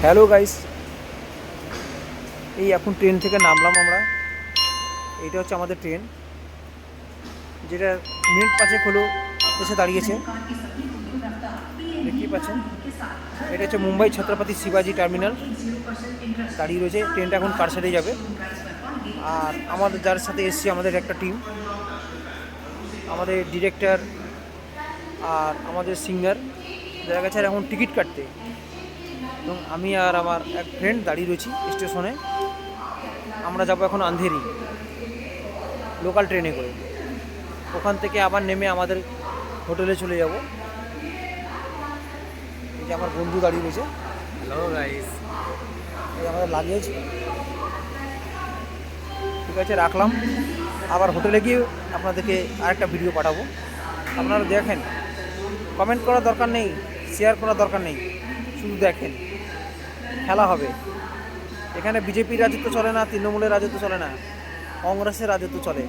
Hello guys, এই এখন train থেকে নামলাম আমরা। এইটা হচ্ছে আমাদের ট্রেন, যেটা মিনিট 5 হলো এসে দাঁড়িয়েছে। দেখতেই পাচ্ছেন, এটা হচ্ছে মুম্বাই ছত্রপতি শিবাজি টার্মিনাল দাঁড়িয়ে রয়েছে। ট্রেনটা এখন কারসাটে যাবে। আর আমাদের যার সাথে এসছি, আমাদের একটা টিম, আমাদের ডিরেক্টর আর আমাদের সিঙ্গার দেখা গেছে এখন টিকিট কাটতে। এবং আমি আর আমার এক ফ্রেন্ড দাঁড়িয়ে রয়েছি স্টেশনে। আমরা যাব এখন আন্ধেরি লোকাল ট্রেনে করে। ওখান থেকে আবার নেমে আমাদের হোটেলে চলে যাব। এই যে আমার বন্ধু দাঁড়িয়ে রয়েছে। Hello guys. এই আমাদের লাগেজ। ঠিক আছে, রাখলাম। আবার হোটেলে গিয়ে আপনাদেরকে আরেকটা ভিডিও পাঠাবো, আপনারা দেখেন। কমেন্ট করার দরকার নেই, শেয়ার করার দরকার নেই, শুধু দেখেন। খেলা হবে এখানে। বিজেপির রাজত্ব চলে না, তৃণমূলের রাজত্ব চলে না, কংগ্রেসের রাজত্ব চলে।